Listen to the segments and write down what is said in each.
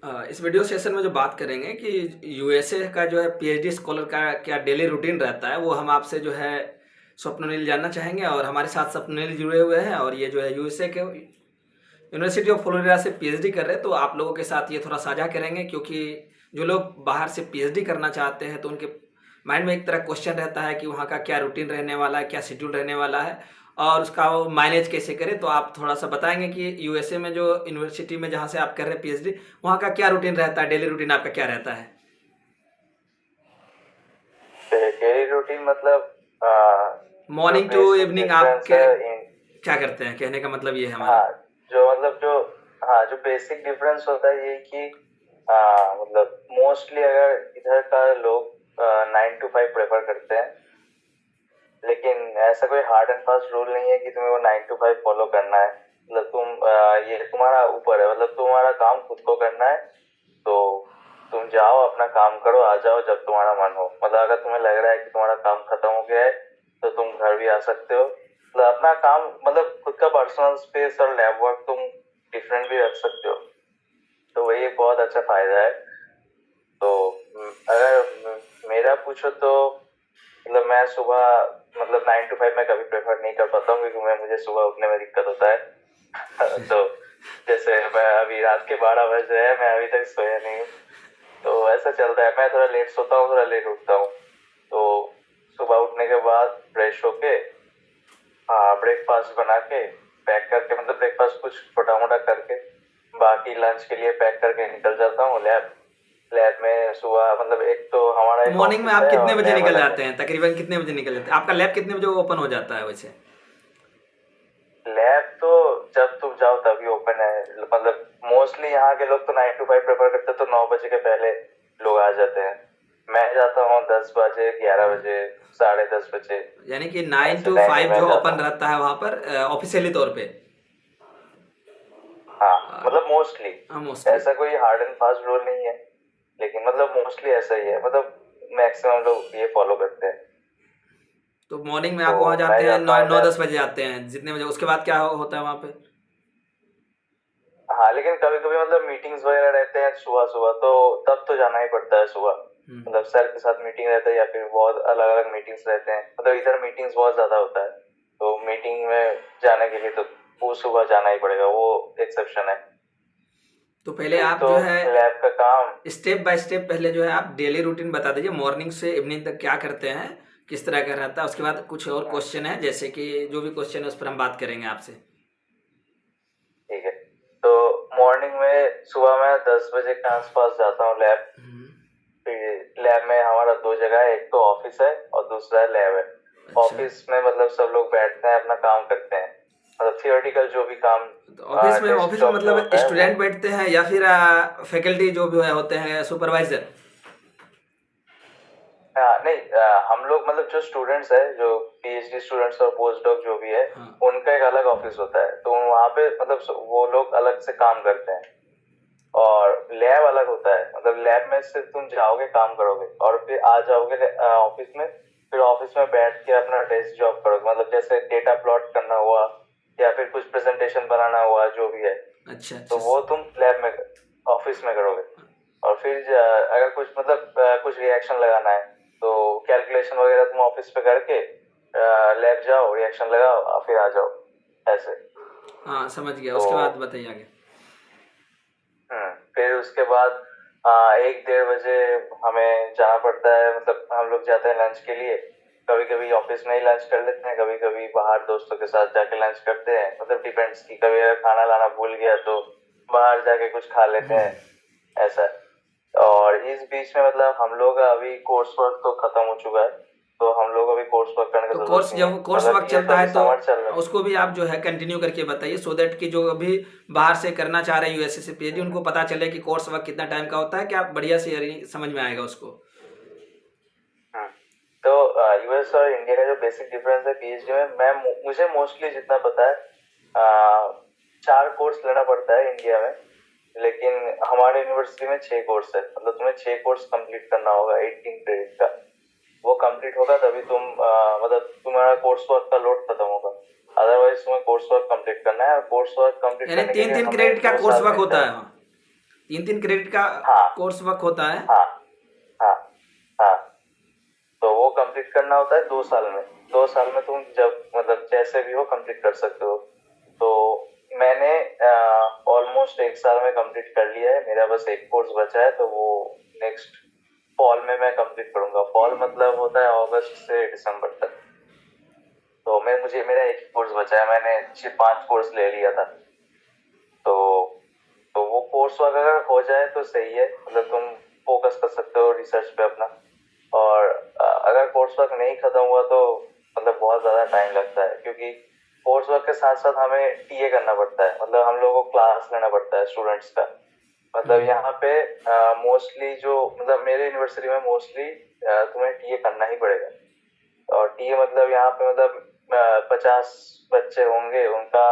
इस video session में जो बात करेंगे कि यूएसए का जो है पीएचडी स्कॉलर का क्या डेली रूटीन रहता है, वो हम आपसे जो है स्वप्निल जानना चाहेंगे। और हमारे साथ स्वप्निल जुड़े हुए हैं और ये जो है यूएसए के यूनिवर्सिटी ऑफ फ्लोरिडा से पीएचडी कर रहे हैं। तो आप लोगों के साथ ये थोड़ा साझा करेंगे, क्योंकि जो लोग बाहर से पीएचडी करना चाहते हैं तो उनके माइंड में एक तरह क्वेश्चन रहता है कि वहाँ का क्या रूटीन रहने वाला है, क्या शेड्यूल रहने वाला है और उसका वो मैनेज कैसे करें। तो आप थोड़ा सा बताएंगे कि यूएसए में जो यूनिवर्सिटी में जहाँ से आप कर रहे हैं पीएचडी, वहाँ का क्या रूटीन रहता है, डेली रूटीन आपका क्या रहता है? डेली रूटीन मतलब जो मॉर्निंग टू बेसिक इवनिंग आप डिफरेंस है इन क्या करते हैं, कहने का मतलब ये है हमारा। हाँ जो मतलब जो हाँ जो बेसिक डिफरेंस होता है ये कि मतलब मोस्टली अगर इधर का लोग 9 to 5 प्रेफर करते हैं, लेकिन ऐसा कोई हार्ड एंड फास्ट रूल नहीं है कि तुम्हें वो 9 to 5 फॉलो करना है। मतलब ये तुम्हारा ऊपर है, मतलब तुम्हारा काम खुद को करना है। तो तुम जाओ अपना काम करो, आ जाओ जब तुम्हारा मन हो। मतलब अगर तुम्हें लग रहा है कि तुम्हारा काम खत्म हो गया है तो तुम घर भी आ सकते हो। मतलब अपना काम, मतलब खुद का पर्सनल स्पेस और लैब वर्क तुम डिफरेंट भी रख सकते हो। तो वही एक बहुत अच्छा फायदा है। तो अगर मेरा पूछो तो मतलब मैं सुबह, मतलब 9 to 5 मैं कभी प्रेफर नहीं कर पाता हूँ, क्योंकि मुझे सुबह उठने में दिक्कत होता है। तो जैसे मैं अभी रात के 12 बज रहे हैं, मैं अभी तक सोया नहीं हूँ। तो ऐसा चलता है, मैं थोड़ा लेट सोता हूँ, थोड़ा लेट उठता हूँ। तो सुबह उठने के बाद फ्रेश होके, हाँ, ब्रेकफास्ट बना के पैक करके, मतलब ब्रेकफास्ट कुछ छोटा मोटा करके बाकी लंच के लिए पैक करके निकल जाता हूँ लैब। लैब में सुबह, मतलब एक तो हमारा तो एक मॉर्निंग में ऑफिस आप है कितने और बजे लैब निकल अलग है। जाते हैं, तकरीबन कितने बजे निकल जाते हैं? आपका लैब कितने बजे ओपन हो जाता है वैसे? लैब तो जब तुम जाओ तभी ओपन है। मतलब मोस्टली यहाँ के लोग तो 9 to 5 प्रेफर करते हैं, तो 9 बजे के पहले लोग आ जाते हैं। मैं जाता हूँ 10 बजे, 11 बजे, 10:30 बजे। यानी कि नाइन ऐसे टू टाइम में फाइव मैं जो जाता ओपन हूँ। रहता है वहाँ पर ऑफिशियली तौर पे। हाँ, मतलब मोस्टली मोस्टली। ऐसा कोई हार्ड एंड फास्ट रूल नहीं है, लेकिन मतलब मोस्टली ऐसा ही है। मतलब मैक्सिमम लोग ये फॉलो करते हैं। तो मॉर्निंग में तो आप वहाँ मैं जाते हैं जाता नौ हूँ नौ लैब। दस बजे जाते हैं जितने बजे, उसके बाद क्या होता है वहाँ पे? हाँ, लेकिन कभी कभी मतलब मीटिंग्स वगैरह रहते हैं सुबह सुबह, तो तब तो जाना ही पड़ता है सुबह। मतलब सर के साथ मीटिंग रहता है या फिर बहुत अलग अलग मीटिंग्स रहते हैं। मतलब इधर मीटिंग्स बहुत ज्यादा होता है, तो मीटिंग में जाने के लिए तो वो सुबह जाना ही पड़ेगा, वो एक्सेप्शन है। तो पहले फिर आप तो जो है लैब का काम। स्टेप बाय स्टेप पहले जो है आप डेली रूटीन बता दीजिए, मॉर्निंग से इवनिंग तक क्या करते हैं, किस तरह का रहता है। उसके बाद कुछ और क्वेश्चन है, जैसे कि जो भी क्वेश्चन है उस पर हम बात करेंगे आपसे। ठीक है, तो मॉर्निंग में सुबह मैं 10 बजे के आसपास जाता हूँ लैब। फिर लैब में हमारा दो जगह है, एक तो ऑफिस है और दूसरा लैब है। अच्छा। ऑफिस में मतलब सब लोग बैठते हैं, अपना काम करते हैं। मतलब थियोरेटिकल जो भी काम तो ऑफिस डेस्क में जॉब पे मतलब होता है वो। स्टूडेंट बैठते हैं या फिर फैकल्टी जो भी होते हैं, सुपरवाइजर? हाँ नहीं, हम लोग मतलब जो स्टूडेंट्स है, जो पीएचडी स्टूडेंट्स और पोस्ट डॉक जो भी है, हाँ। उनका एक अलग ऑफिस होता है। तो वहाँ पे मतलब वो लोग अलग से काम करते हैं। और लैब अलग होता है, मतलब लैब में से तुम जाओगे, काम करोगे और फिर आ जाओगे ऑफिस में। फिर ऑफिस में बैठ के अपना डेस्क जॉब करोगे, मतलब जैसे डेटा प्लॉट करना हुआ या फिर कुछ प्रेजेंटेशन बनाना हुआ, जो भी है। अच्छा तो अच्छा। वो तुम लैब में, ऑफिस में करोगे। और फिर अगर कुछ मतलब कुछ रिएक्शन लगाना है तो कैलकुलेशन वगैरह तुम ऑफिस पे करके लैब जाओ, रिएक्शन लगाओ और फिर आ जाओ, ऐसे। हाँ समझ गया, तो उसके बाद बताइए आगे। फिर उसके बाद 1-1:30 बजे हमें जाना पड़ता है। मतलब हम लोग जाते हैं लंच के लिए। कभी कभी ऑफिस में ही लंच कर लेते हैं, कभी कभी बाहर दोस्तों के साथ जाके लंच करते हैं। मतलब डिपेंड्स की कभी अगर खाना लाना भूल गया तो बाहर जाके कुछ खा लेते हैं, ऐसा। और इस बीच में मतलब हम लोग का अभी कोर्स वर्क तो खत्म हो चुका है, तो हम लोग अभी कोर्स वर्क करने की तो जरूरत कोर्स, नहीं है। जब कोर्स मतलब वर्क ये तो चलता अभी है तो समर चल रहा उसको भी आप जो है कंटिन्यू करके बताइए, सो दैट कि जो अभी बाहर से करना चाह रहे हैं यूएसए से पीएचडी, है। उनको पता चले कि कोर्स वर्क कितना टाइम का होता है, कि आप बढ़िया से समझ में आएगा उसको। हम्म। तो यूएस और इंडिया का जो बेसिक डिफरेंस है पीएचडी में, मुझे मोस्टली जितना पता है, 4 कोर्स लेना पड़ता है इंडिया में। लेकिन हमारे यूनिवर्सिटी में 6 कोर्स है। मतलब तुम्हें 6 कोर्स कंप्लीट करना होगा 18 क्रेडिट का। वो कंप्लीट होगा तभी तुम मतलब तुम्हारा कोर्स वर्क का लोड खत्म होगा। अदरवाइज तुम्हें कोर्स वर्क कंप्लीट करना है, और कोर्स वर्क कंप्लीट यानी करने के तीन लिए तीन हमें क्रेडिट का दो कोर्स साल वर्क देता होता है। है वहाँ? 3-3 क्रेडिट का हाँ कोर्स वर्क होता है। हाँ हाँ हाँ। तो वो कंप्लीट करना होता है 2 साल में। 2 साल में तुम जब मतलब जैसे भी हो कंप्लीट कर सकते हो। तो मैंने ऑलमोस्ट 1 साल में कंप्लीट कर लिया है। मेरा बस एक कोर्स बचा है, तो वो नेक्स्ट फॉल में मैं कंप्लीट करूंगा। फॉल मतलब होता है अगस्त से दिसंबर तक। तो मेरा एक ही कोर्स बचा है। मैंने 5 कोर्स ले लिया था। तो वो कोर्स अगर हो जाए तो सही है, मतलब तुम फोकस कर सकते हो रिसर्च पे अपना। और अगर कोर्स वर्क नहीं खत्म हुआ तो मतलब बहुत ज्यादा टाइम लगता है, क्योंकि कोर्स वर्क के साथ साथ हमें टीए करना पड़ता है। मतलब हम लोगों को क्लास लेना पड़ता है स्टूडेंट्स का। मतलब यहाँ पे मोस्टली जो मतलब मेरे यूनिवर्सिटी में मोस्टली तुम्हें टीए करना ही पड़ेगा। और टीए मतलब यहाँ पे मतलब 50 बच्चे होंगे, उनका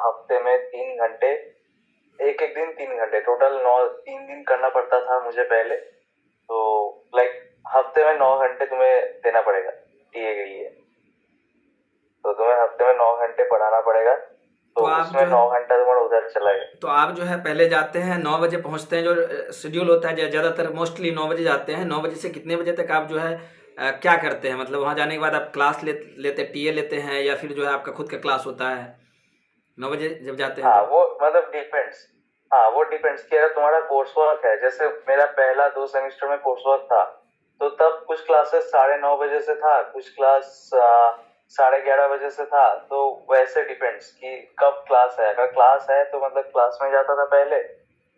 हफ्ते में 3 घंटे, एक एक दिन 3 घंटे, टोटल 3 दिन करना पड़ता था मुझे पहले। तो लाइक हफ्ते में 9 घंटे तुम्हें देना पड़ेगा टीए के लिए। तो तुम्हें हफ्ते में 9 घंटे पढ़ाना पड़ेगा। तो तो आप उसमें जो है 9 घंटा तुम्हारा उधर चला गया। तो आप जो है पहले जाते हैं 9 बजे पहुंचते हैं, जो शेड्यूल होता है ज़्यादातर मोस्टली 9 बजे जाते हैं। 9 बजे से कितने बजे तक आप जो है क्या करते हैं? मतलब वहाँ जाने के बाद आप क्लास लेते टीए लेते हैं, या फिर जो है आपका खुद का क्लास होता है 9 बजे जब जाते हैं हाँ तो? वो मतलब डिपेंड्स। हाँ वो डिपेंड्स कि अगर तुम्हारा कोर्स वर्क है, जैसे मेरा पहला 2 सेमेस्टर में कोर्स वर्क था, तो तब कुछ क्लासेस 9:30 बजे से था, कुछ क्लास 11:30 बजे से था। तो वैसे डिपेंड्स कि कब क्लास है। अगर क्लास है तो मतलब क्लास में जाता था पहले।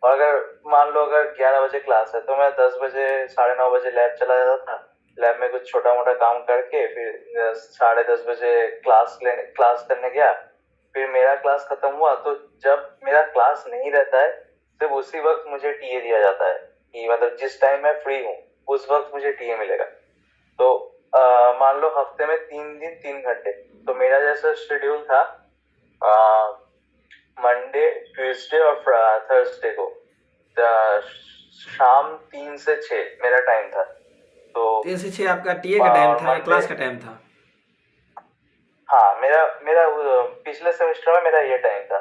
और अगर मान लो अगर 11 बजे क्लास है तो मैं 10 बजे 9:30 बजे लैब चला जाता था। लैब में कुछ छोटा मोटा काम करके फिर 10:30 बजे क्लास करने गया। फिर मेरा क्लास खत्म हुआ, तो जब मेरा क्लास नहीं रहता है सिर्फ उसी वक्त मुझे टीए दिया जाता है, कि मतलब जिस टाइम मैं फ्री हूँ उस वक्त मुझे टीए मिलेगा। तो मान लो हफ्ते में 3 दिन 3 घंटे। तो मेरा जैसा शेड्यूल था, मंडे ट्यूसडे और थर्सडे को शाम 3 से 6 मेरा टाइम था। तो 3 से 6 आपका टीए का टाइम था या मंडे, क्लास का टाइम था? हाँ मेरा मेरा पिछले सेमेस्टर में मेरा ये टाइम था।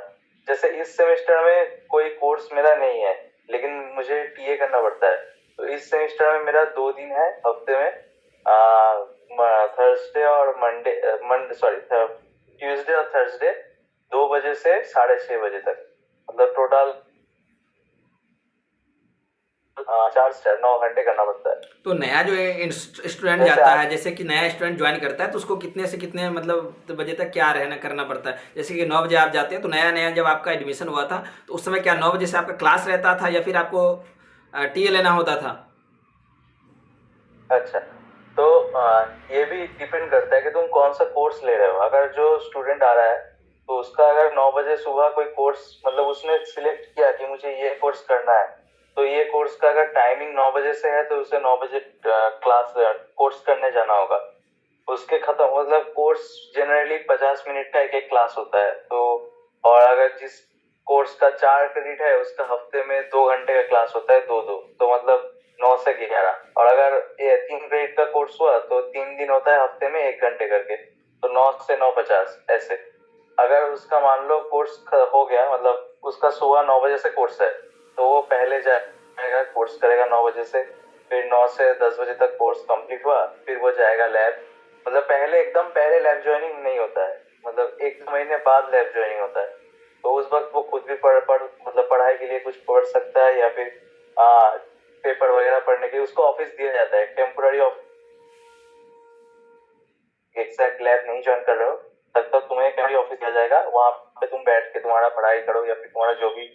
जैसे इस सेमेस्टर में कोई कोर्स मेरा नहीं है, लेकिन मुझे टीए करना पड़ता है। तो इस सेमेस्टर में मेरा 2 दिन है हफ्ते में, थर्सडे और मंडे सॉरी ट्यूसडे और थर्सडे, 2 बजे से 6:30 बजे तक। मतलब टोटल 4 से 9 घंटे करना पड़ता है। तो नया जो स्टूडेंट जैसे जाता आज, है, जैसे कि नया स्टूडेंट ज्वाइन करता है, तो उसको कितने से कितने मतलब बजे तक क्या रहना करना पड़ता है? जैसे कि 9 बजे आप जाते हैं, तो नया नया जब आपका एडमिशन हुआ था तो उस समय क्या 9 बजे से आपका क्लास रहता था, या फिर आपको टीए लेना होता था? अच्छा, तो ये भी डिपेंड करता है कि तुम कौन सा कोर्स ले रहे हो। अगर जो स्टूडेंट आ रहा है तो उसका अगर 9 बजे सुबह कोई कोर्स मतलब उसने सिलेक्ट किया कि मुझे ये कोर्स करना है, तो ये कोर्स का अगर टाइमिंग 9 बजे से है तो उसे 9 बजे क्लास कोर्स करने जाना होगा। उसके खत्म मतलब कोर्स जनरली 50 मिनट का एक एक क्लास होता है। तो और अगर जिस कोर्स का 4 क्रेडिट है उसका हफ्ते में 2 घंटे का क्लास होता है, दो दो, तो मतलब 9 से 11। और अगर ये 3 क्रेडिट का कोर्स हुआ तो 3 दिन होता है हफ्ते में 1 घंटे करके, तो 9 से 9:50 ऐसे। अगर उसका मान लो कोर्स हो गया, मतलब उसका सुबह 9 बजे से कोर्स है, तो वो पहले जाएगा कोर्स करेगा 9 बजे से। फिर 9 से 10 बजे तक कोर्स कंप्लीट हुआ, फिर वो जाएगा लैब। मतलब एकदम पहले लैब ज्वाइनिंग नहीं होता है, मतलब 1 महीने बाद लैब ज्वाइनिंग होता है। तो उस वक्त वो खुद भी मतलब पढ़ाई के लिए कुछ पढ़ सकता है, या फिर पेपर वगैरह पढ़ने के लिए उसको ऑफिस दिया जाता है टेम्पोररी ऑफिस। एग्जैक्ट लैब नहीं ज्वाइन कर रहे हो तब तक तुम्हें टेम्पोररी ऑफिस दिया जाएगा। वहां पे तुम बैठ के तुम्हारा पढ़ाई करो, या फिर तुम्हारा जो भी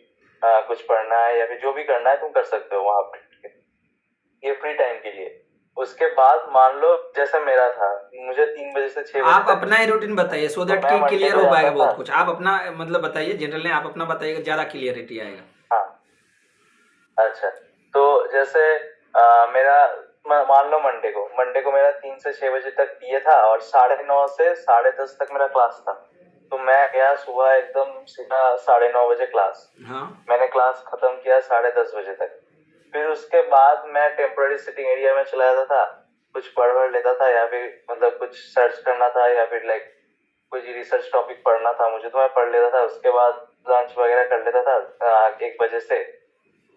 कुछ पढ़ना है या फिर जो भी करना है तुम कर सकते हो वहां पे, ये फ्री टाइम के लिए। उसके बाद मान लो जैसे मेरा था, मुझे 3 बजे से 6 बजे आप तक, अपना ही रूटीन बताइए, सो तो दैट मैं कि मंडे क्लियर को हो जाता पाएगा था। बहुत कुछ। आप अपना मतलब बताइए, जनरल ने आप अपना बताइएगा, ज़्यादा क्लियरिटी आएगा। हाँ अच्छा, तो जैसे मेरा मान लो मंडे को मेरा 3 से 6 बजे तक टीए था, और 9:30 से 10:30 तक मेरा क्लास था। तो मैं गया सुबह एकदम सीधा 9:30 बजे क्लास। हाँ। मैंने क्लास खत्म किया 10:30 बजे तक। फिर उसके बाद मैं टेम्पोररी सिटिंग एरिया में चला जाता था, कुछ पढ़ लेता था, या फिर मतलब कुछ सर्च करना था, या फिर लाइक कुछ रिसर्च टॉपिक पढ़ना था मुझे, तो मैं पढ़ लेता था। उसके बाद लंच वगैरह कर लेता था 1 बजे से।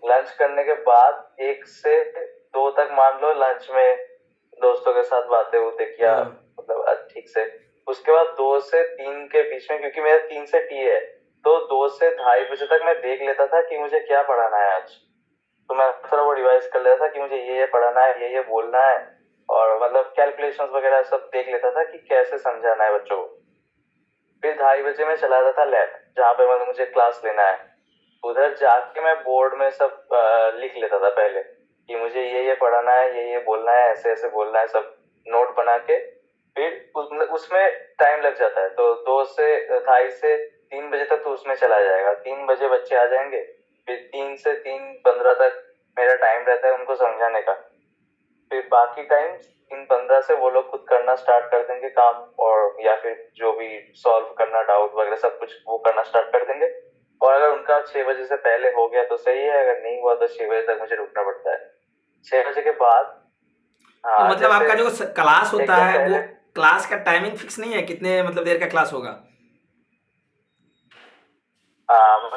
लंच करने के बाद 1 से 2 तक मान लो लंच में दोस्तों के साथ बातें होते किया, हाँ मतलब ठीक से। उसके बाद 2 से 3 के बीच में, क्योंकि मेरा 3 से टी है, तो 2 से 2:30 बजे तक मैं देख लेता था कि मुझे क्या पढ़ाना है आज। तो मैं थोड़ा वो रिवाइज कर लेता था कि मुझे ये पढ़ाना है, ये बोलना है, और मतलब कैलकुलेशंस वगैरह सब देख लेता था कि कैसे समझाना है बच्चों को। फिर 2:30 बजे में चला जाता था लैब, जहाँ पे मतलब मुझे क्लास लेना है। उधर जाके मैं बोर्ड में सब लिख लेता था पहले कि मुझे ये पढ़ाना है, ये बोलना है, ऐसे ऐसे बोलना है, सब नोट बना के। फिर उसमें टाइम लग जाता है, तो 2 से 2:30 से 3 बजे तक तो उसमें चला जाएगा। 3 बजे बच्चे आ जाएंगे, फिर 3 से 3:15 तक मेरा टाइम रहता है उनको समझाने का। फिर बाकी टाइम 3:15 से वो लोग खुद करना स्टार्ट कर देंगे काम, और या फिर जो भी सॉल्व करना, डाउट वगैरह सब कुछ वो करना स्टार्ट कर देंगे। और अगर उनका 6 बजे से पहले हो गया तो सही है, अगर नहीं हुआ तो 6 बजे तक मुझे रुकना पड़ता है। 6 बजे के बाद, तो हाँ, मतलब जैसे आपका जो क्लास होता एकदम है वो पहले, क्लास का टाइमिंग फिक्स नहीं है, कितने मतलब देर का क्लास होगा? हाँ,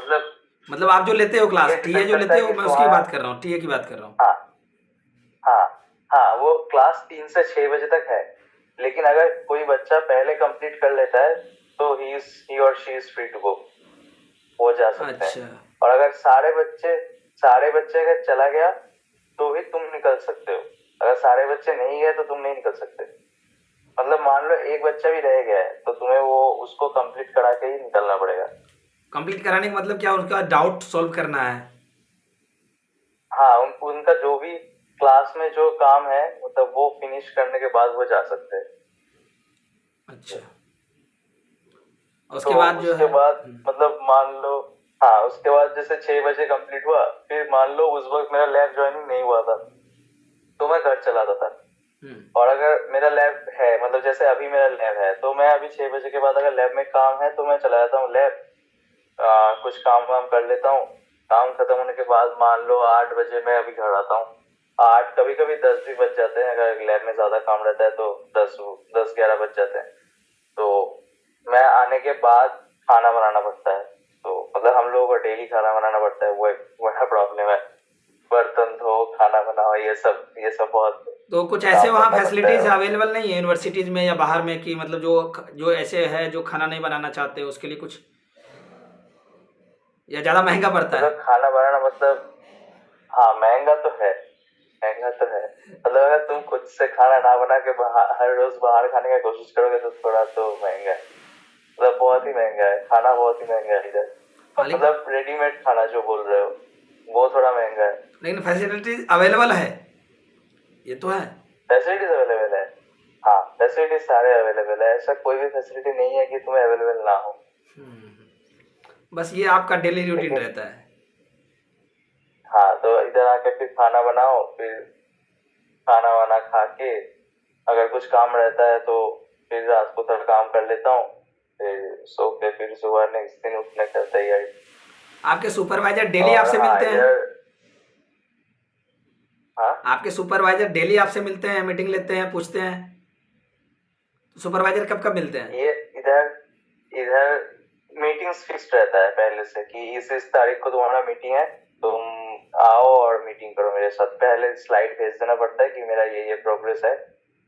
मतलब आप जो लेते हो ये क्लास टीए डिपेंड जो करता लेते है हो, कि मैं उसकी तुम्हारा, बात कर रहा हूँ, टीए की बात कर रहा हूँ। हाँ हाँ हाँ, वो क्लास 3 से 6 बजे तक है। लेकिन अगर कोई बच्चा पहले कंप्लीट कर लेता है तो ही और she is free to go, वो जा सकते हैं। अच्छा। और अगर सारे बच्चे अगर चला गया तो ही तुम निकल सकते हो। अगर सारे बच्चे नहीं गए तो तुम नहीं निकल सकते। मतलब मान लो एक बच्चा भी रह गया है तो तुम्हें वो उसको कंप्लीट करा के ही निकलना पड़ेगा। कंप्लीट कराने का मतलब क्या, उनका डाउट सॉल्व करना है? हाँ, उनका जो भी क्लास में जो काम है, मतलब वो फिनिश करने के बाद वो जा सकते हैं। अच्छा। और तो उसके बाद जो उसके है बाद मतलब मान लो, हाँ, उसके बाद जैसे 6 बजे कंप्लीट हुआ, फिर मान लो उस वक्त मेरा लैब ज्वाइनिंग नहीं हुआ था तो मैं घर चला जाता था। हम्म, और अगर मेरा लैब है, मतलब जैसे अभी मेरा लैब है, तो मैं अभी 6 बजे के बाद अगर लैब में काम है तो मैं चला जाता हूँ लैब, कुछ काम वाम कर लेता हूँ। काम खत्म होने के बाद मान लो 8 बजे मैं अभी घर आता हूँ। 8, कभी कभी 10 भी बज जाते हैं, अगर लैब में ज्यादा काम रहता है तो 10, 11 बज जाते हैं। तो मैं आने के बाद खाना बनाना पड़ता है। तो मतलब हम लोगों को डेली खाना बनाना पड़ता है, वो एक बड़ा प्रॉब्लम है। बर्तन धो, खाना बनाओ, ये सब बहुत तो कुछ ऐसे काम वहाँ करना पड़ता फैसिलिटीज है। अवेलेबल नहीं है यूनिवर्सिटीज में या बाहर में, कि मतलब जो जो ऐसे है जो खाना नहीं बनाना चाहते उसके लिए कुछ, या ज़्यादा महंगा पड़ता है? मतलब खाना बनाना मतलब, हाँ, महंगा तो है, महंगा तो है। मतलब अगर तुम खुद से खाना ना बना के हर रोज बाहर खाने की कोशिश करोगे तो थोड़ा तो महंगा है। मतलब बहुत ही महंगा है खाना, बहुत ही महंगा है इधर। हाँ मतलब रेडीमेड खाना जो बोल रहे हो वो थोड़ा महंगा है। लेकिन फैसिलिटीज अवेलेबल है, ये तो है। फैसिलिटीज अवेलेबल है, हाँ, फैसिलिटीज सारे अवेलेबल है, ऐसा कोई भी फैसिलिटी नहीं है कि तुम्हें अवेलेबल ना हो। बस ये आपका डेली रूटीन लेकिन रहता है। हाँ, तो इधर आके फिर खाना बनाओ, फिर खाना वाना खा के अगर कुछ काम रहता है तो फिर रात को थोड़ा काम कर लेता हूँ। फिर सो के फिर सुबह नेक्स्ट दिन उठने का तैयारी। आपके सुपरवाइजर डेली और आपसे हाँ, मिलते हैं? इधर, हाँ, आपके सुपरवाइजर डेली आपसे मिलते हैं, मीटिंग लेते हैं, पूछते हैं? तो सुपरवाइजर कब कब मिलते हैं? ये इधर इधर मीटिंग्स फिक्स रहता है पहले से कि इस तारीख को तुम्हारा मीटिंग है, तुम आओ और मीटिंग करो मेरे साथ। पहले स्लाइड भेज देना पड़ता है कि मेरा ये प्रोग्रेस है।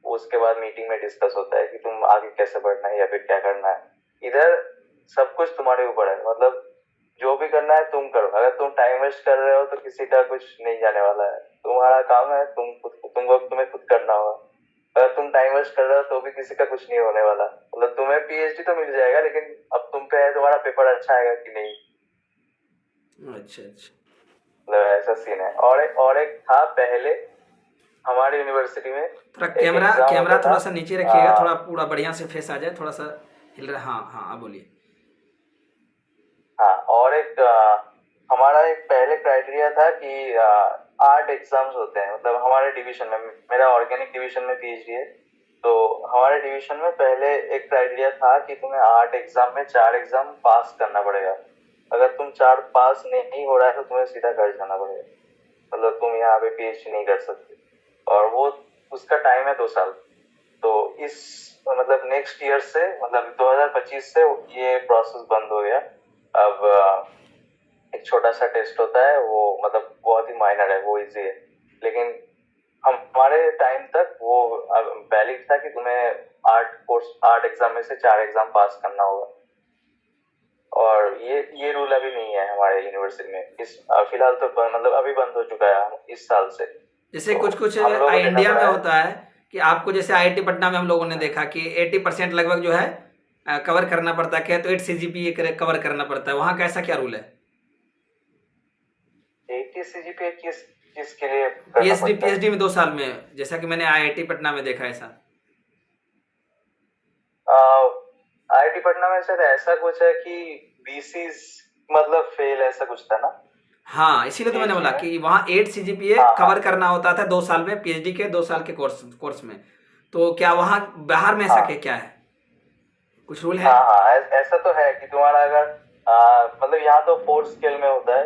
उसके बाद मीटिंग में डिस्कस होता है कि तुम आगे कैसे बढ़ना है या फिर क्या करना है। इधर सब कुछ तुम्हारे ऊपर है, मतलब जो भी करना है तुम करो। अगर तुम टाइम वेस्ट कर रहे हो तो किसी का कुछ नहीं जाने वाला है। तुम्हारा काम है, तुम्हें खुद करना होगा। अगर तुम टाइम वेस्ट कर रहे हो तो भी किसी का कुछ नहीं होने वाला। मतलब तुम्हें पीएचडी तो मिल जाएगा, लेकिन अब तुम पे है तुम्हारा पेपर अच्छा आएगा कि नहीं। अच्छा अच्छा। मतलब ऐसा सीन है। और एक था पहले हमारी यूनिवर्सिटी में थोड़ा एक कैमरा एग्जाम होता कैमरा था। थोड़ा सा नीचे रखिएगा, थोड़ा पूरा बढ़िया से फेस आ जाए, थोड़ा सा हिल रहा। हाँ हाँ, आप बोलिए। हाँ, और हमारा एक पहले क्राइटेरिया था कि 8 एग्जाम्स होते हैं। मतलब हमारे डिवीजन में, मेरा ऑर्गेनिक डिवीजन में पीएचडी है, तो हमारे डिवीजन में पहले एक क्राइटेरिया था कि तुम्हें 8 एग्जाम में 4 एग्जाम पास करना पड़ेगा। अगर तुम 4 पास नहीं हो रहा है तो तुम्हें सीधा घर जाना पड़ेगा। मतलब तुम यहाँ पे पीएचडी नहीं कर सकते। और वो उसका टाइम है 2 साल। तो इस मतलब नेक्स्ट ईयर से, मतलब 2025 से ये प्रोसेस बंद हो गया। अब एक छोटा छोटा सा टेस्ट होता है, वो मतलब बहुत ही माइनर है, वो इजी है। लेकिन हमारे टाइम तक वो वैलिड था कि तुम्हें 8 एग्जाम में से 4 एग्जाम पास करना होगा। और ये रूल अभी नहीं है हमारे यूनिवर्सिटी में इस फिलहाल तो मतलब अभी बंद हो चुका है इस साल से। जैसे तो कुछ कुछ हम लोगों को देना इंडिया में पड़ा है। होता है कि आपको जैसे आईआईटी पटना में हम लोगों ने देखा कि 80% लगभग जो है कवर करना पड़ता है, क्या तो 8 सीजीपीए कवर करना पड़ता है, वहाँ का ऐसा क्या रूल है? 80 सीजीपीए किसके लिए करना पीएचडी पड़ता है? पीएचडी में 2 साल में, जैसा कि मैंने आईआईटी पटना में देखा ऐसा। आईआईटी पटना में सर ऐसा कुछ है कि बीसी मतलब फेल ऐसा कुछ था ना। हाँ, इसीलिए तो मैंने बोला कि वहाँ 8 सीजीपीए हाँ, कवर करना होता था 2 साल में, पीएचडी के 2 साल के कोर्स में। तो क्या वहाँ बाहर में ऐसा हाँ, क्या है, कुछ रूल है? हाँ हाँ ऐसा तो है कि तुम्हारा अगर मतलब यहाँ तो 4 स्केल में होता है,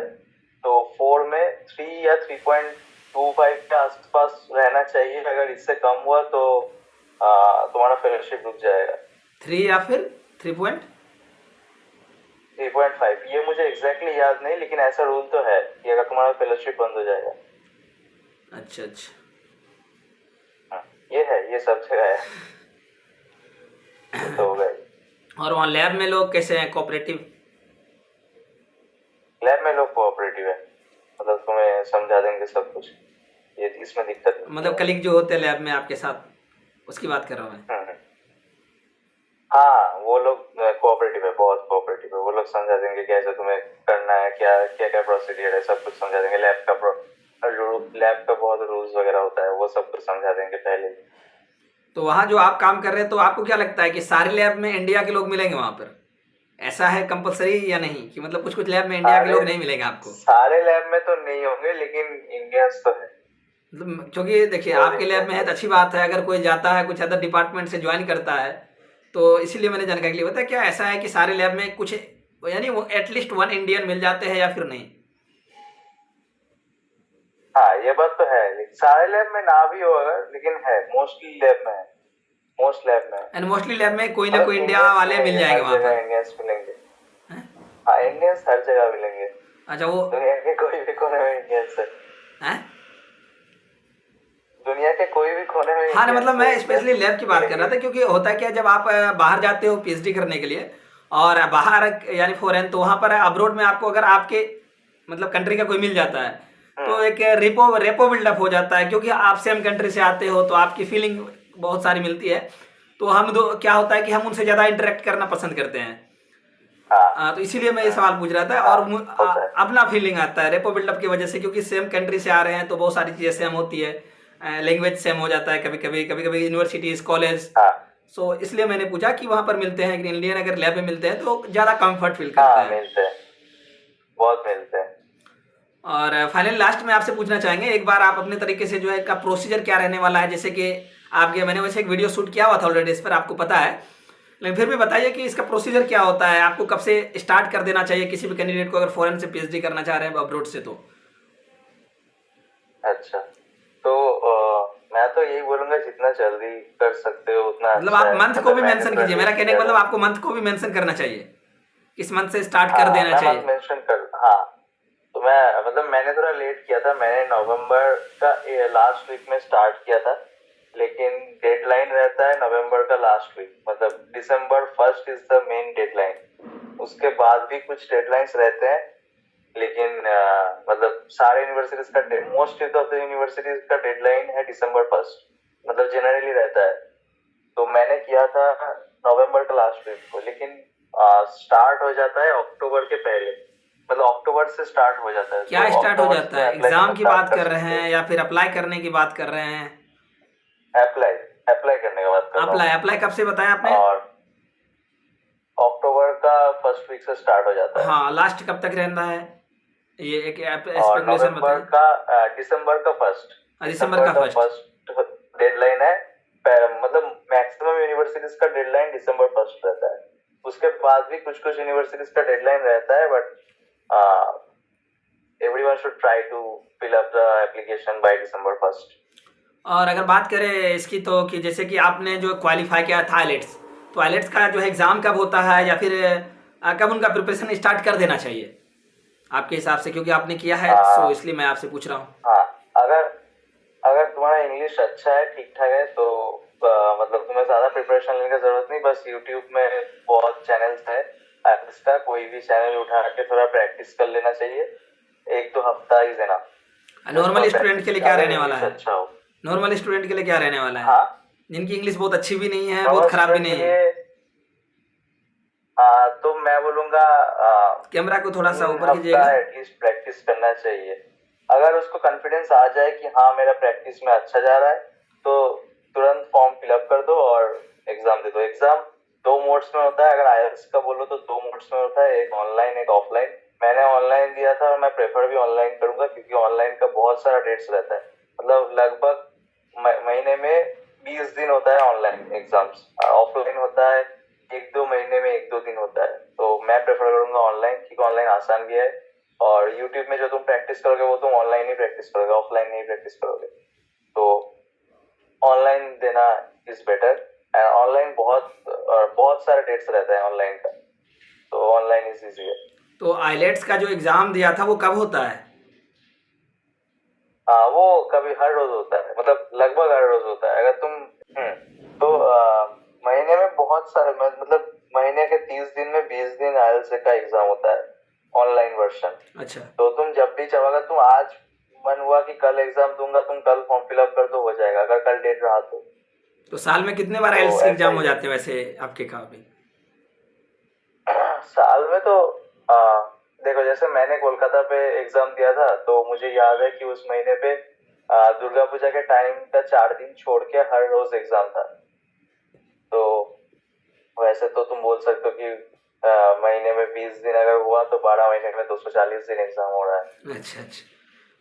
तो 4 में 3 या 3.25 के आसपास रहना चाहिए। अगर इससे कम हुआ तो तुम्हारा फेलोशिप रुक जाएगा। 3 या फिर 3 3.5 ये मुझे एग्जैक्टली याद नहीं, लेकिन ऐसा रूल तो है कि अगर तुम्हारा फेलोशिप बंद हो जाएगा। अच्छा अच्छा। ये है, ये सब जगह है। तो हो गए। और वहाँ लैब में लोग कैसे हैं, कोऑपरेटिव? लैब में लोग कोऑपरेटिव है, मतलब तुम्हें समझा देंगे सब कुछ, ये इसमें दिक्कत नहीं। मतलब कलीग जो होते हैं लैब में आपके साथ, उसकी बात कर रहा हूँ मैं। हाँ वो लोग कोऑपरेटिव है, बहुत कोऑपरेटिव है। वो लोग समझा देंगे कैसे तुम्हें करना है, क्या क्या क्या प्रोसीडियर है, सब कुछ समझा देंगे। लैब का बहुत रूल्स वगैरह होता है, वो सब कुछ समझा देंगे पहले। तो वहाँ जो आप काम कर रहे हैं, तो आपको क्या लगता है कि सारे लैब में इंडिया के लोग मिलेंगे वहाँ पर? ऐसा है कंपलसरी या नहीं, कि मतलब कुछ कुछ लैब में इंडिया के लोग नहीं मिलेंगे आपको? सारे लैब में तो नहीं होंगे, लेकिन इंडियंस तो है। मतलब क्योंकि देखिए आपके लैब में है तो अच्छी बात है, अगर कोई जाता है कुछ अदर डिपार्टमेंट से ज्वाइन करता है तो इसीलिए मैंने जानकारी के लिए बताया, क्या ऐसा है कि सारे लैब में कुछ यानी वो एटलीस्ट 1 इंडियन मिल जाते हैं या फिर नहीं? हाँ ये बात तो है, लेकिन सारे लैब में ना भी होगा, लेकिन है मोस्टली लैब में है, मोस्ट लैब में है। एंड मोस्टली लैब में कोई ना कोई इंडिया वाले मिल जाएंगे वहाँ पर। इंडियंस मिलेंगे। हैं? हाँ इंडियंस हर जगह मिलेंगे, अच्छा वो दुनिया के कोई भी कोने में इंडियंस है। हैं? दुनिया के कोई भी कोने में हाँ, Indians मतलब मैं है, स्पेशली लैब की बात कर रहा था, क्योंकि होता है क्या, जब आप बाहर जाते हो पीएचडी करने के लिए और बाहर यानी फॉरेन, तो वहाँ पर अब्रोड में आपको अगर आपके मतलब कंट्री का कोई मिल जाता है तो एक रेपो बिल्डअप हो जाता है, क्योंकि आप सेम कंट्री से आते हो तो आपकी फीलिंग बहुत सारी मिलती है। तो हम दो क्या होता है कि हम उनसे ज़्यादा इंटरेक्ट करना पसंद करते हैं। तो इसीलिए मैं ये सवाल पूछ रहा था। और अपना फीलिंग आता है रेपो बिल्डअप की वजह से, क्योंकि सेम कंट्री से आ रहे हैं तो बहुत सारी चीज़ें सेम होती है, लैंग्वेज सेम हो जाता है कभी कभी यूनिवर्सिटीज कॉलेज। सो इसलिए मैंने पूछा कि वहाँ पर मिलते हैं कि इंडियन अगर लैब में मिलते हैं तो ज़्यादा कंफर्ट फील करते हैं। मिलते हैं, बहुत मिलते हैं। और फाइनली लास्ट में आपसे पूछना चाहेंगे, एक बार आप अपने तरीके से जो है का प्रोसीजर क्या रहने वाला है, जैसे कि आपके मैंने वैसे एक वीडियो शूट किया हुआ था ऑलरेडी, इस पर आपको पता है, लेकिन फिर भी बताइए कि इसका प्रोसीजर क्या होता है, आपको कब से स्टार्ट कर देना चाहिए किसी भी कैंडिडेट को अगर फॉरेन से पीएचडी करना चाह रहे हैं अब्रोड से तो? अच्छा, तो मैं तो यही बोलूंगा जितना जल्दी कर सकते हो उतना मतलब अच्छा आप है। मंथ को भी मेंशन कीजिए, मेरा कहने का मतलब आपको मंथ को भी मेंशन करना चाहिए, किस मंथ से स्टार्ट कर देना चाहिए। मेंशन कर, हाँ तो मैं मतलब मैंने थोड़ा लेट किया था, मैंने नवंबर का लास्ट वीक में स्टार्ट किया था, लेकिन डेडलाइन रहता है नवंबर का लास्ट वीक, मतलब दिसंबर 1 इज द मेन डेडलाइन। उसके बाद भी कुछ डेडलाइंस रहते हैं, लेकिन मतलब सारे यूनिवर्सिटीज का मोस्ट ऑफ द यूनिवर्सिटीज का डेडलाइन है दिसंबर 1, मतलब जनरली रहता है। तो मैंने किया था नवंबर का लास्ट वीक को, लेकिन स्टार्ट हो जाता है अक्टूबर के पहले, मतलब अक्टूबर से स्टार्ट हो जाता है। क्या तो स्टार्ट हो जाता है, एग्जाम की बात कर रहे हैं हैं या फिर अप्लाई करने की बात कर रहे हैं? अप्लाई अप्लाई करने का बात कर रहा हूँ। अप्लाई कब से बताया आपने? और अक्टूबर का फर्स्ट वीक से स्टार्ट हो जाता है। हाँ, लास्ट कब तक रहता है ये एक और स्पेकुलेशन नवंबर बताएं। का दिसंबर का फर्स्ट डेडलाइन है, मतलब मैक्सिमम यूनिवर्सिटीज का डेडलाइन दिसंबर 1 रहता है। उसके बाद भी कुछ कुछ यूनिवर्सिटीज का डेडलाइन रहता है, but everyone should try to fill up the application by December 1। और अगर बात करें इसकी तो, कि जैसे कि आपने जो क्वालिफाई किया था आइलेट्स, तो आइलेट्स का जो है एग्ज़ाम कब होता है या फिर कब उनका प्रिपरेशन स्टार्ट कर देना चाहिए? आपके हिसाब से, क्योंकि आपने किया है सो हाँ इसलिए मैं आपसे पूछ रहा हूँ। हाँ, अगर अगर तुम्हारा इंग्लिश अच्छा है, ठीक ठाक है, तो मतलब तुम्हें ज्यादा प्रिपरेशन लेने की जरूरत नहीं। बस यूट्यूब में बहुत चैनल्स है, इसका कोई भी चैनल उठा के थोड़ा प्रैक्टिस कर लेना चाहिए। 1-2 हफ्ता ही देना, जस्ट नॉर्मल फॉर स्टूडेंट के प्रैक्टिस, लिए क्या अगर रहने वाला इंग्लिश है? अच्छा हो। नॉर्मल स्टूडेंट के लिए क्या रहने वाला है? हाँ, जिनकी इंग्लिश बहुत अच्छी भी नहीं है, बहुत नॉर्मल खराब भी स्टूडेंट के नहीं है। लिए तो मैं बोलूंगा कैमरा को थोड़ा सा तीन ऊपर हफ्ता कीजिएगा। एटलीस्ट प्रैक्टिस करना चाहिए। अगर उसको कॉन्फिडेंस आ जाए कि हाँ मेरा प्रैक्टिस में अच्छा जा रहा है, तो तुरंत फॉर्म फिलअप कर दो और एग्जाम दे दो। एग्जाम 2 मोड्स में होता है, अगर आईएलटीएस का बोलो तो 2 मोड्स में होता है, एक ऑनलाइन एक ऑफलाइन। मैंने ऑनलाइन दिया था और मैं प्रेफर भी ऑनलाइन करूंगा, क्योंकि ऑनलाइन का बहुत सारा डेट्स रहता है। मतलब लगभग महीने में 20 दिन होता है ऑनलाइन एग्जाम्स। ऑफलाइन होता है 1-2 महीने में 1-2 दिन होता है। तो मैं प्रेफर करूंगा ऑनलाइन, क्योंकि ऑनलाइन आसान भी है, और यूट्यूब में जो तुम प्रैक्टिस करोगे वो तुम ऑनलाइन ही प्रैक्टिस करोगे, ऑफलाइन नहीं प्रैक्टिस करोगे। तो ऑनलाइन देना इज बेटर। ऑनलाइन बहुत सारे डेट्स रहता है ऑनलाइन का, तो ऑनलाइन इज इजी है। तो आइलेट्स का जो एग्ज़ाम दिया था वो कब होता है? हाँ, वो कभी हर रोज होता है, मतलब लगभग हर रोज होता है। अगर तुम तो महीने में बहुत सारे, मतलब महीने के 30 दिन में 20 दिन आईएलटीएस का एग्जाम होता है, ऑनलाइन वर्जन। अच्छा, तो तुम जब भी चाहोगे, तुम आज मन हुआ कि कल एग्जाम दूंगा, तुम कल फॉर्म फिलअप कर दो, हो जाएगा, अगर कल डेट रहा तो। तो साल में कितने बार तो आइलेट्स के ऐसा एग्ज़ाम ही हो है। जाते हैं वैसे आपके अकॉर्डिंग? साल में तो आ, देखो, जैसे मैंने कोलकाता पे एग्जाम दिया था, तो मुझे याद है कि उस महीने पे दुर्गा पूजा के टाइम का 4 दिन छोड़ के हर रोज एग्जाम था। तो वैसे तो तुम बोल सकते हो कि महीने में 20 दिन अगर हुआ, तो 12 महीने में 240 दिन एग्जाम हो रहा है। अच्छा अच्छा,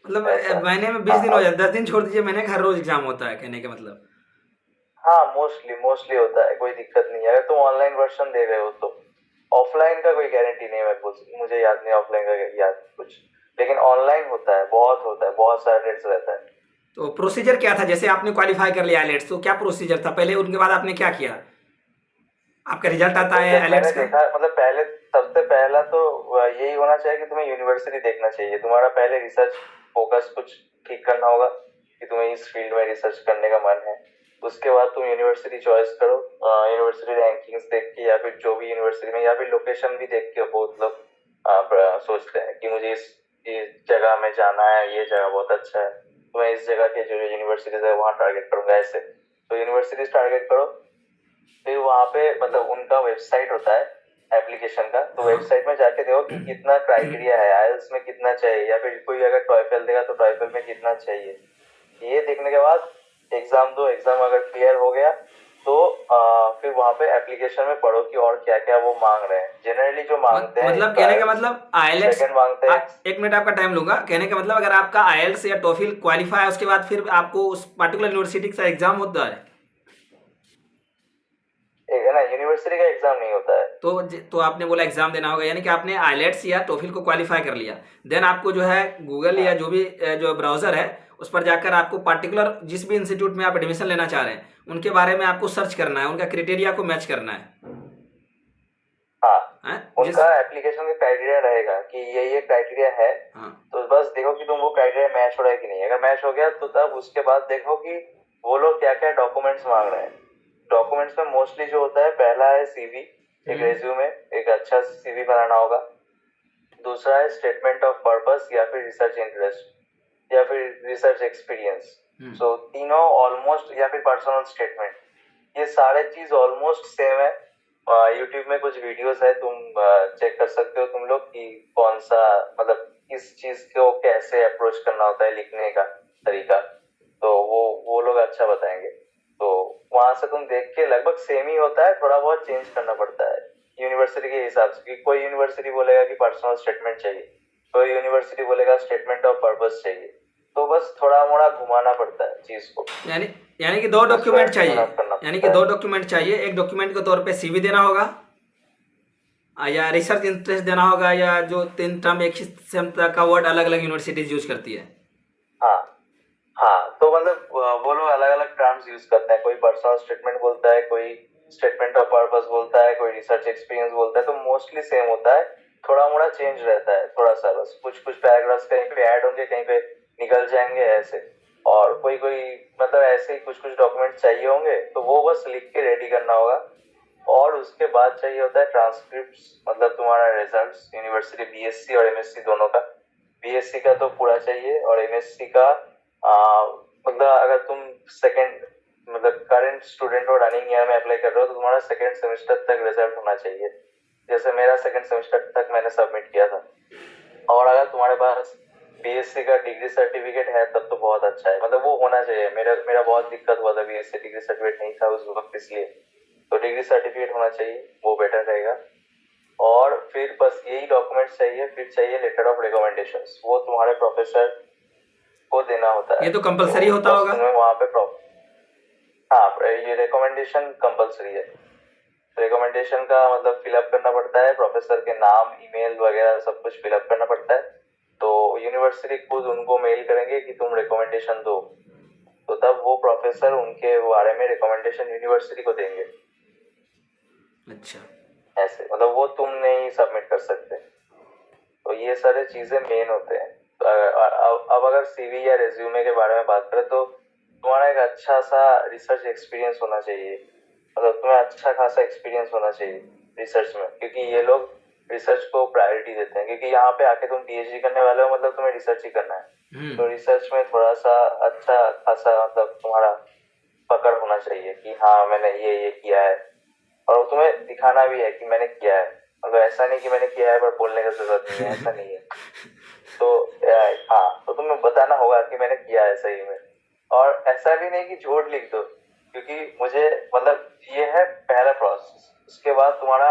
मतलब ऐसा। महीने में 20 दिन हो अब जाते, 10 दिन छोड़ दीजिए, महीने का हर रोज एग्जाम होता है, कहने का मतलब। हाँ, मोस्टली मोस्टली होता है, कोई दिक्कत नहीं है अगर तुम ऑनलाइन वर्जन दे रहे हो तो। ऑफलाइन का कोई गारंटी नहीं है, मुझे याद नहीं ऑफलाइन का याद कुछ, लेकिन ऑनलाइन होता है, बहुत होता है, बहुत सारा डेट्स रहता है। तो प्रोसीजर क्या था? जैसे आपने क्वालिफाई कर लिया आइलेट्स, तो क्या प्रोसीजर था पहले, उनके बाद आपने क्या किया? आपका रिजल्ट आता है जैसे मैंने आइलेट्स का? देखा, मतलब पहले, सबसे पहला तो यही होना चाहिए कि तुम्हें यूनिवर्सिटी देखना चाहिए। तुम्हारा पहले रिसर्च फोकस कुछ ठीक करना होगा कि तुम्हें इस फील्ड में रिसर्च करने का मन है। उसके बाद तुम यूनिवर्सिटी चॉइस करो, यूनिवर्सिटी रैंकिंग्स देख के, या फिर जो भी यूनिवर्सिटी में, या फिर लोकेशन भी देख के। बहुत लोग सोचते हैं कि मुझे इस जगह में जाना है, ये जगह बहुत अच्छा है, तो मैं इस जगह के जो यूनिवर्सिटीज है वहाँ टारगेट करूंगा, ऐसे। तो यूनिवर्सिटीज टारगेट करो, फिर वहाँ पे मतलब उनका वेबसाइट होता है एप्लीकेशन का, तो हाँ। वेबसाइट में जाके देखो कि कितना क्राइटेरिया है, आईएलटीएस में कितना चाहिए, या फिर कोई अगर टॉयफल देगा तो टॉयफल में कितना चाहिए। ये देखने के बाद एग्जाम दो। एग्जाम अगर क्लियर हो गया तो फिर वहाँ पे एप्लीकेशन में पढ़ो कि और क्या क्या वो मांग रहे हैं। जनरली जो मांगते हैं, मतलब एक कहने का आईएलटीएस, मतलब आइलेट्स, सेकंड मांगते हैं। एक मिनट आपका टाइम लूंगा। कहने का मतलब अगर आपका आइलेट्स या टोफिल क्वालिफाई है, उसके बाद फिर आपको उस पर्टिकुलर यूनिवर्सिटी का एग्जाम होता है? एक है ना, यूनिवर्सिटी का एग्जाम नहीं होता है। तो आपने बोला एग्जाम देना होगा, यानी कि आपने आइलेट्स या टोफिल को क्वालिफाई कर लिया। देन आपको जो है गूगल या हाँ जो भी जो ब्राउजर है उस पर जाकर आपको पर्टिकुलर जिस भी इंस्टीट्यूट में आप एडमिशन लेना चाह रहे हैं उनके बारे में आपको सर्च करना है, उनका क्राइटेरिया को मैच करना हाँ, है जिस। उनका एप्लीकेशन का क्राइटेरिया रहेगा कि ये क्राइटेरिया है। हाँ। तो बस देखो कि तुम वो क्राइटेरिया मैच हो रहा है कि नहीं। अगर मैच हो गया तो तब उसके बाद देखो कि वो लोग क्या क्या डॉक्यूमेंट्स मांग रहे हैं। डॉक्यूमेंट्स में मोस्टली जो होता है, पहला है सीवी, एक रेज्यूमे, एक अच्छा सीवी बनाना होगा। दूसरा है स्टेटमेंट ऑफ पर्पस, या फिर रिसर्च इंटरेस्ट, या फिर रिसर्च एक्सपीरियंस। सो तीनों ऑलमोस्ट, या फिर पर्सनल स्टेटमेंट, ये सारे चीज ऑलमोस्ट सेम है। यूट्यूब में कुछ वीडियोस है, तुम चेक कर सकते हो तुम लोग कि कौन सा, मतलब इस चीज को कैसे अप्रोच करना होता है, लिखने का तरीका। तो वो लोग अच्छा बताएंगे। तो वहां से तुम देख के, लगभग सेम ही होता है, थोड़ा बहुत चेंज करना पड़ता है यूनिवर्सिटी के हिसाब से। कि कोई यूनिवर्सिटी बोलेगा कि पर्सनल स्टेटमेंट चाहिए, कोई यूनिवर्सिटी बोलेगा स्टेटमेंट ऑफ पर्पस चाहिए। तो बस थोड़ा मोड़ा घुमाना पड़ता है चीज को, यानी यानी कि दो उसको डॉक्यूमेंट चाहिए। ट्यून अप करना यानी कि पड़ता दो है। डॉक्यूमेंट चाहिए, एक डॉक्यूमेंट के तौर पे सीवी देना होगा, या रिसर्च इंटरेस्ट देना होगा, या जो तीन टर्म एक ही सेम तरह का वर्ड अलग अलग यूनिवर्सिटीज यूज करती है। हाँ हाँ, तो मतलब वो लोग अलग अलग टर्म्स यूज करते हैं। कोई पर्सनल स्टेटमेंट बोलता है, कोई स्टेटमेंट ऑफ पर्पस बोलता है, कोई रिसर्च एक्सपीरियंस बोलता है। तो मोस्टली सेम होता है, थोड़ा मोड़ा चेंज रहता है, थोड़ा सा बस कुछ कुछ पैराग्राफ्स कहीं पे ऐड होंगे, कहीं पे निकल जाएंगे ऐसे। और कोई कोई मतलब ऐसे ही कुछ कुछ डॉक्यूमेंट चाहिए होंगे, तो वो बस लिख के रेडी करना होगा। और उसके बाद चाहिए होता है ट्रांसक्रिप्ट्स, मतलब तुम्हारा रिजल्ट्स यूनिवर्सिटी बीएससी और एमएससी दोनों का। बीएससी का तो पूरा चाहिए, और एमएससी का मतलब अगर तुम सेकेंड मतलब करंट स्टूडेंट हो, रनिंग ईयर में अप्लाई कर रहे हो, तो तुम्हारा सेकेंड सेमेस्टर तक रिजल्ट होना चाहिए। जैसे मेरा सेकेंड सेमेस्टर तक मैंने सबमिट किया था। और अगर तुम्हारे पास बीएससी का डिग्री सर्टिफिकेट है तब तो बहुत अच्छा है, मतलब वो होना चाहिए। मेरा बहुत दिक्कत हुआ था, बीएससी डिग्री सर्टिफिकेट नहीं था उस वक्त, इसलिए तो डिग्री सर्टिफिकेट होना चाहिए, वो बेटर रहेगा। और फिर बस यही डॉक्यूमेंट्स चाहिए। फिर चाहिए लेटर ऑफ रिकमेंडेशंस, वो तुम्हारे प्रोफेसर को देना होता है। ये तो कंपलसरी होता होगा? तुम्हें वहाँ पे हाँ, ये रिकमेंडेशन कंपलसरी है। रिकमेंडेशन का मतलब फिलअप करना पड़ता है, प्रोफेसर के नाम, ईमेल वगैरह सब कुछ फिलअप करना पड़ता है। तो यूनिवर्सिटी खुद उनको मेल करेंगे कि तुम रिकमेंडेशन दो, तो तब वो प्रोफेसर उनके बारे में रिकमेंडेशन यूनिवर्सिटी को देंगे। अच्छा, ऐसे मतलब वो तुम नहीं सबमिट कर सकते। तो ये सारे चीजें मेन होते हैं। तो अब अगर सीवी या रेज्यूमे के बारे में बात करें, तो तुम्हारा एक अच्छा सा रिसर्च एक्सपीरियंस होना चाहिए, मतलब तुम्हें अच्छा खासा एक्सपीरियंस होना चाहिए रिसर्च में, क्योंकि ये लोग रिसर्च को प्रायोरिटी देते हैं। क्योंकि यहाँ पे आके तुम पीएचडी करने वाले हो, मतलब तुम्हें रिसर्च ही करना है। तो रिसर्च में थोड़ा सा अच्छा खासा मतलब तुम्हारा पकड़ होना चाहिए कि हाँ मैंने ये किया है, और तुम्हें दिखाना भी है कि मैंने किया है। मतलब ऐसा नहीं कि मैंने किया है पर बोलने की जरूरत नहीं है, ऐसा नहीं है। तो हाँ, तो तुम्हें बताना होगा कि मैंने किया है सही में। और ऐसा भी नहीं कि झूठ लिख दो, क्योंकि मुझे मतलब ये है पहला प्रोसेस। उसके बाद तुम्हारा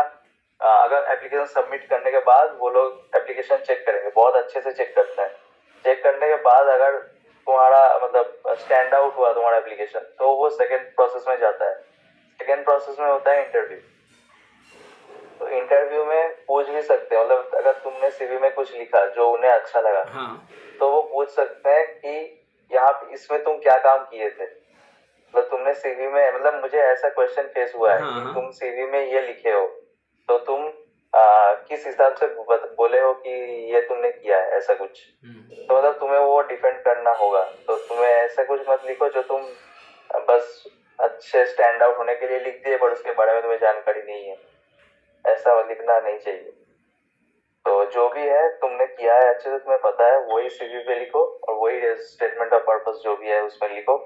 अगर एप्लीकेशन सबमिट करने के बाद वो लोग एप्लीकेशन चेक करेंगे, बहुत अच्छे से चेक करते हैं। चेक करने के बाद अगर तुम्हारा मतलब स्टैंड आउट हुआ तुम्हारा एप्लीकेशन, तो वो सेकेंड प्रोसेस में जाता है। सेकेंड प्रोसेस में होता है इंटरव्यू। तो इंटरव्यू में पूछ भी सकते हैं, मतलब अगर तुमने सीवी में कुछ लिखा जो उन्हें अच्छा लगा, तो वो पूछ सकते हैं कि यहाँ इसमें तुम क्या काम किए थे। मतलब तुमने सीवी में, मतलब मुझे ऐसा क्वेश्चन फेस हुआ है कि तुम सीवी में ये लिखे हो, तो तुम किस हिसाब से बोले हो कि ये तुमने किया है, ऐसा कुछ। तो मतलब तुम्हें वो डिफेंड करना होगा। तो तुम्हें ऐसा कुछ मत लिखो जो तुम बस अच्छे स्टैंड आउट होने के लिए लिख दिए, पर उसके बारे में तुम्हें जानकारी नहीं है, ऐसा लिखना नहीं चाहिए। तो जो भी है तुमने किया है अच्छे से, तुम्हें पता है, वही सीवी पे लिखो, और वही स्टेटमेंट ऑफ पर्पस जो भी है उसमें लिखो।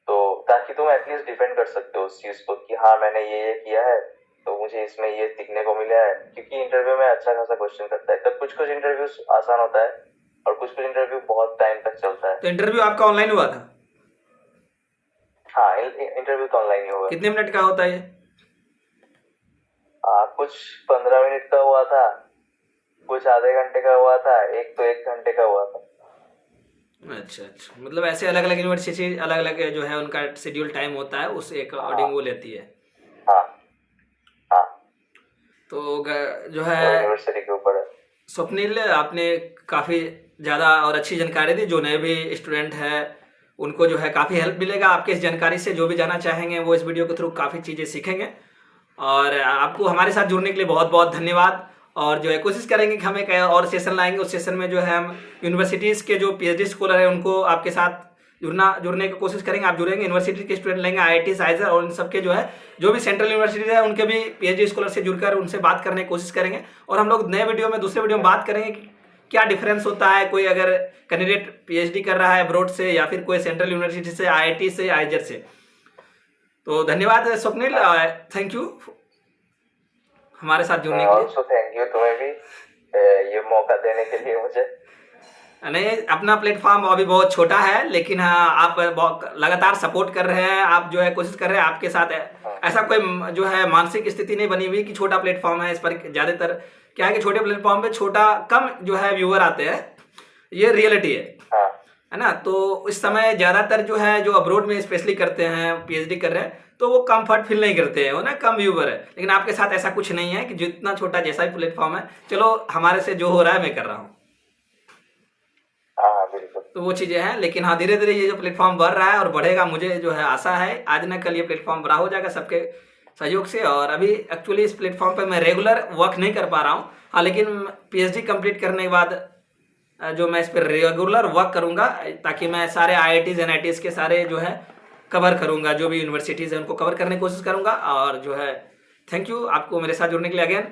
तो ताकि तुम एटलीस्ट डिफेंड कर सकते हो उस चीज को कि हाँ मैंने ये किया है, तो मुझे इसमें ये सीखने को मिला है। क्योंकि इंटरव्यू में अच्छा खासा क्वेश्चन करता है, तो कुछ कुछ इंटरव्यू आसान होता है और कुछ कुछ इंटरव्यू बहुत टाइम तक चलता है। तो इंटरव्यू आपका ऑनलाइन हुआ था? हाँ, इंटरव्यू तो ऑनलाइन ही हुआ। कितने मिनट का होता है ये? कुछ 15 मिनट का हुआ था, कुछ आधे घंटे का हुआ था, एक तो 1 घंटे का हुआ था। अच्छा, मतलब ऐसे अलग अलग यूनिवर्सिटी अलग अलग जो है उनका शेड्यूल टाइम होता है, उस अकॉर्डिंग वो लेती है। हाँ हाँ, तो जो है यूनिवर्सिटी के ऊपर है। स्वप्निल, आपने काफ़ी ज़्यादा और अच्छी जानकारी दी। जो नए भी स्टूडेंट है उनको जो है काफ़ी हेल्प मिलेगा आपके इस जानकारी से। जो भी जानना चाहेंगे वो इस वीडियो के थ्रू काफ़ी चीज़ें सीखेंगे। और आपको हमारे साथ जुड़ने के लिए बहुत बहुत धन्यवाद। और जो है कोशिश करेंगे कि हम एक और सेशन लाएंगे, उस सेशन में जो है हम यूनिवर्सिटीज़ के जो पीएचडी स्कॉलर है उनको आपके साथ जुड़ने की कोशिश करेंगे। आप जुड़ेंगे, यूनिवर्सिटी के स्टूडेंट लेंगे, आईआईटी, साइजर और इन सब के जो है जो भी सेंट्रल यूनिवर्सिटीज है उनके भी पीएचडी स्कॉलर से जुड़कर उनसे बात करने की कोशिश करेंगे। और हम लोग नए वीडियो में, दूसरे वीडियो में बात करेंगे कि क्या डिफरेंस होता है, कोई अगर कैंडिडेट पीएचडी कर रहा है अब्रॉड से या फिर कोई सेंट्रल यूनिवर्सिटी से, आईआईटी से, आइजर से। तो धन्यवाद स्वप्निल, थैंक यू हमारे साथ जुड़ने के लिए। थैंक यू तुम्हें भी ये मौका देने के लिए मुझे। नहीं, अपना प्लेटफॉर्म अभी बहुत छोटा है, लेकिन हाँ आप लगातार सपोर्ट कर रहे हैं, आप जो है कोशिश कर रहे हैं। आपके साथ ऐसा कोई जो है मानसिक स्थिति नहीं बनी हुई कि छोटा प्लेटफॉर्म है, इस पर ज़्यादातर क्या है कि छोटे प्लेटफॉर्म पे छोटा कम जो है व्यूअर आते हैं, ये रियलिटी है ना। तो इस समय ज़्यादातर जो है जो अब्रोड में स्पेशली करते हैं, पीएचडी कर रहे हैं, तो वो कंफर्ट फील नहीं करते हैं, वो ना कम व्यूअर है। लेकिन आपके साथ ऐसा कुछ नहीं है कि जितना छोटा जैसा भी प्लेटफॉर्म है, चलो हमारे से जो हो रहा है मैं कर रहा हूँ, तो वो चीज़ें हैं। लेकिन हाँ, धीरे धीरे ये जो प्लेटफॉर्म बढ़ रहा है और बढ़ेगा, मुझे जो है आशा है आज न कल ये प्लेटफॉर्म बड़ा हो जाएगा, सबके सहयोग से। और अभी एक्चुअली इस प्लेटफॉर्म पे मैं रेगुलर वर्क नहीं कर पा रहा हूँ। हाँ, लेकिन पीएचडी कंप्लीट करने के बाद जो मैं इस पर रेगुलर वर्क करूँगा, ताकि मैं सारे आईआईटीज़ एनआईटीज़ के सारे जो है कवर करूँगा, जो भी यूनिवर्सिटीज़ हैं उनको कवर करने की कोशिश करूँगा। और जो है थैंक यू आपको मेरे साथ जुड़ने के लिए अगेन।